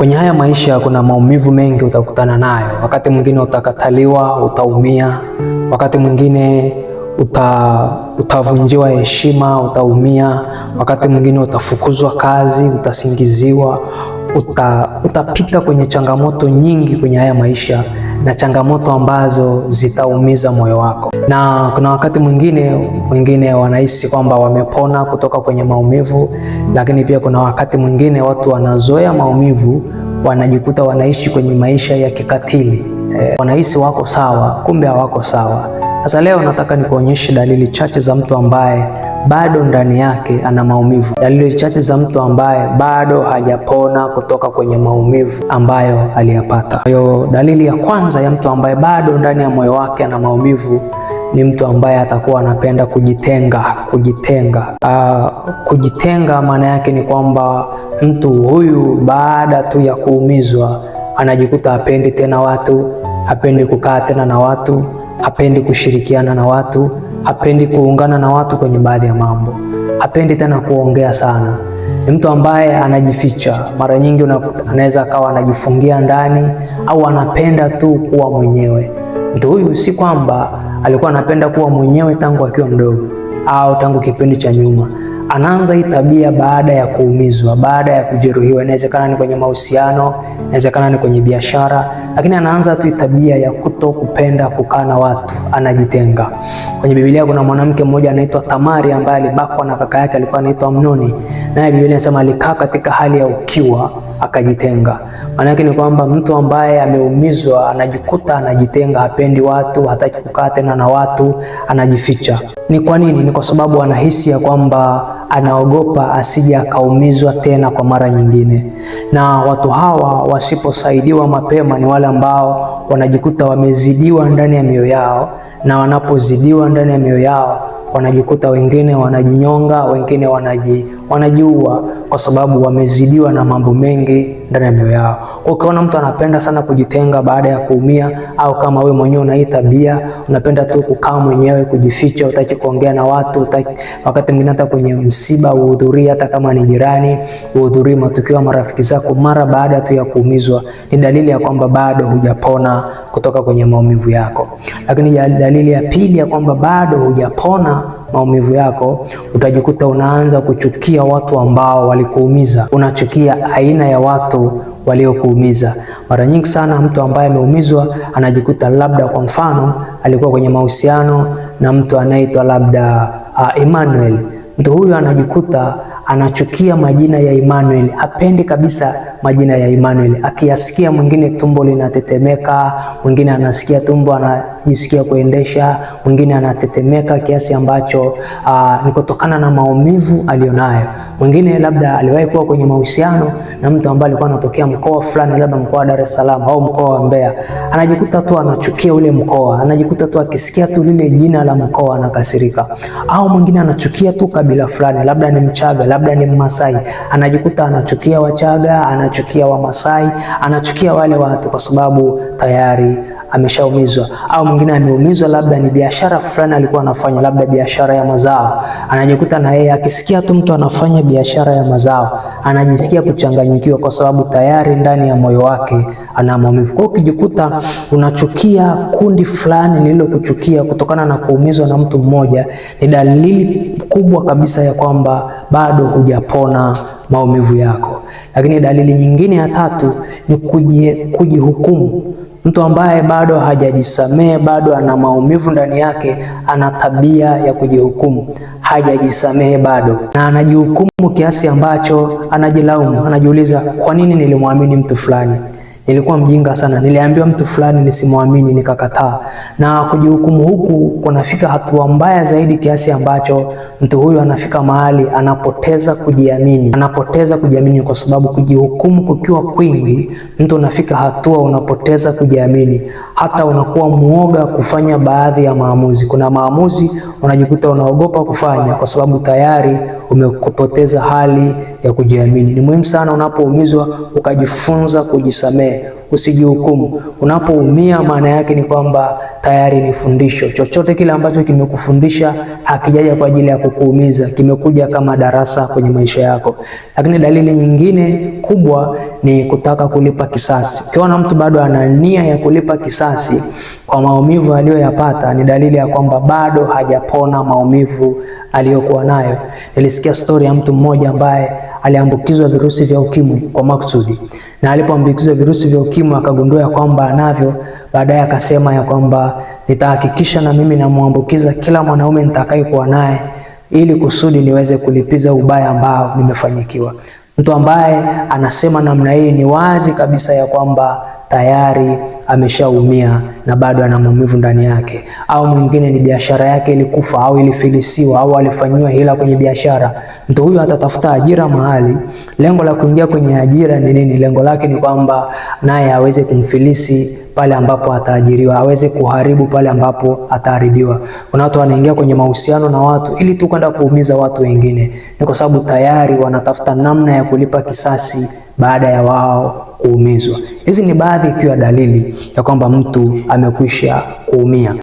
Kwenye haya maisha kuna maumivu mengi utakutana nayo. Wakati mwingine utakataliwa, utaumia. Wakati mwingine utavunjiwa heshima, utaumia. Wakati mwingine utafukuzwa kazi, utasingiziwa. Utapita kwenye changamoto nyingi kwenye haya maisha, na changamoto ambazo zitaumiza moyo wako. Na kuna wakati mwingine wanahisi kwamba wamepona kutoka kwenye maumivu, lakini pia kuna wakati mwingine watu wanazoea maumivu, wanajikuta wanaishi kwenye maisha ya kikatili. Wanahisi wako sawa, kumbe hawako sawa. Sasa leo nataka nikuonyeshe dalili chache za mtu ambaye bado ndani yake ana maumivu. Dalili chache za mtu ambaye bado hajapona kutoka kwenye maumivu ambayo aliyapata. Kwa hiyo dalili ya kwanza ya mtu ambaye bado ndani ya moyo wake ana maumivu ni mtu ambaye atakuwa anapenda kujitenga. Kujitenga maana yake ni kwamba mtu huyu baada tu ya kuumizwa anajikuta hapendi tena watu, hapendi kukaa tena na watu, hapendi kushirikiana na watu, hapendi kuungana na watu kwenye baadhi ya mambo, hapendi tena kuongea sana. Ni mtu ambaye anajificha. Mara nyingi anaweza akawa anajifungia ndani, au anapenda tu kuwa mwenyewe. Mtu huyu si kwamba alikuwa anapenda kuwa mwenyewe tangu akiwa mdogo au tangu kipindi cha nyuma. Anaanza hii tabia baada ya kuumizwa, baada ya kujeruhiwa. Inawezekana ni kwenye mahusiano, inawezekana ni kwenye biashara, lakini anaanza tu tabia ya kupenda kukaa na watu, anajitenga. Kwenye Biblia kuna mwanamke mmoja anaitwa Tamari ambaye alibakwa na kaka yake alikuwa anaitwa Amnoni. Naye Biblia inasema alikaa katika hali ya ukiwa, akajitenga. Maana yake ni kwamba mtu ambaye ameumizwa anajikuta anajitenga, hapendi watu, hataki kukaa tena na watu, anajificha. Ni kwa nini? Ni kwa sababu anahisi ya kwamba anaogopa asije akaumizwa tena kwa mara nyingine. Na watu hawa wasiposaidiwa mapema ni wale ambao wanajikuta wamezidiwa ndani ya mioyo yao, na wanapozidiwa ndani ya mioyo yao wanajikuta wengine wanajinyonga, wengine wanajiua kwa sababu wamezidiwa na mambo mengi ndani ya mioyo yao. Kwa ukiona mtu anapenda sana kujitenga baada ya kuumia, au kama wewe mwenyewe una hii tabia, unapenda tu kukaa mwenyewe, kujificha, hutaki kuongea na watu, wakati mwingine hata kwenye msiba uhudhurii, hata kama ni jirani, uhudhurii matukio ya marafiki zako mara baada tu ya kuumizwa, ni dalili ya kwamba bado hujapona kutoka kwenye maumivu yako. Lakini dalili ya pili ya kwamba bado hujapona maumivu yako, utajikuta unaanza kuchukia watu ambao walikuumiza. Unachukia aina ya watu waliokuumiza. Mara nyingi sana mtu ambaye ameumizwa anajikuta labda, kwa mfano, alikuwa kwenye mahusiano na mtu anaitwa labda Emmanuel. Mtu huyu anajikuta anachukia majina ya Emmanuel, hapendi kabisa majina ya Emmanuel. Akiyasikia mwingine tumbo linatetemeka, mwingine anasikia tumbo anajisikia kuendesha, mwingine anatetemeka kiasi ambacho ni kutokana na maumivu alionayo. Mwingine labda aliwahi kuwa kwenye mahusiano na mtu ambaye alikuwa anatokea mkoa fulani, labda mkoa wa Dar es Salaam au mkoa wa Mbeya. Anajikuta tu anachukia ule mkoa, anajikuta tu akisikia tu lile jina la mkoa anakasirika. Au mwingine anachukia tu kabila fulani, labda ni Mchaga, labda ni Mmasai, anajikuta anachukia Wachaga, anachukia Wamasai, anachukia wale watu kwa sababu tayari ameshaumizwa. Au mwingine ameumizwa, labda ni biashara fulani alikuwa anafanya, labda biashara ya mazao, anajikuta na yeye akisikia tu mtu anafanya biashara ya mazao anajisikia kuchanganyikiwa kwa sababu tayari ndani ya moyo wake ana maumivu. Kwa ukijikuta unachukia kundi fulani lililokuchukia kutokana na kuumizwa na mtu mmoja, ni dalili kubwa kabisa ya kwamba bado hujapona maumivu yako. Lakini dalili nyingine ya tatu ni kujihukumu. Mtu ambaye bado hajajisamehe, bado ana maumivu ndani yake, ana tabia ya kujihukumu, hajajisamehe bado, na anajihukumu kiasi ambacho anajilaumu, anajiuliza, kwa nini nilimwamini mtu fulani? Nilikuwa mjinga sana, niliambiwa mtu fulani nisimwamini nikakataa. Na kujihukumu huku kunafika hatua mbaya zaidi kiasi ambacho mtu huyu anafika mahali anapoteza kujiamini. Anapoteza kujiamini kwa sababu kujihukumu kukiwa kwingi, mtu unafika hatua unapoteza kujiamini, hata unakuwa muoga kufanya baadhi ya maamuzi. Kuna maamuzi unajikuta unaogopa kufanya kwa sababu tayari umekupoteza hali ya kujiamini. Ni muhimu sana unapoumizwa ukajifunza kujisamehe, usijihukumu. Unapoumia maana yake ni kwamba tayari ni fundisho. Chochote kile ambacho kimekufundisha hakijaja kwa ajili ya kukuumiza, kimekuja kama darasa kwenye maisha yako. Lakini dalili nyingine kubwa ni kutaka kulipa kisasi. Ukiona mtu bado ana nia ya kulipa kisasi kwa maumivu aliyoyapata, ni dalili ya kwamba bado hajapona maumivu aliyokuwa nayo. Nilisikia story ya mtu mmoja ambaye aliambukizwa virusi vya ukimwi kwa makusudi, na alipoambukizwa virusi vya ukimwi akagundua ya kwamba anavyo. Baadaye akasema ya kwamba nitahakikisha na mimi namuambukiza kila mwanaume nitakayekuwa naye, ili kusudi niweze kulipiza ubaya ambao nimefanyikiwa. Mtu ambaye anasema namna hii ni wazi kabisa ya kwamba tayari ameshaumia na bado ana maumivu ndani yake. Au mwingine ni biashara yake ilikufa au ilifilisiwa au alifanywa hila kwenye biashara. Mtu huyu atatafuta ajira mahali. Lengo la kuingia kwenye ajira ni nini? Lengo lake ni kwamba naye aweze kumfilisi pale ambapo ataajiriwa, aweze kuharibu pale ambapo ataharibiwa. Kuna watu wanaingia kwenye mahusiano na watu ili tu kwenda kuumiza watu wengine. Ni kwa sababu tayari wanatafuta namna ya kulipa kisasi baada ya wao kuumizwa. Hizi ni baadhi tu ya dalili ya kwamba mtu amekwisha kuumia.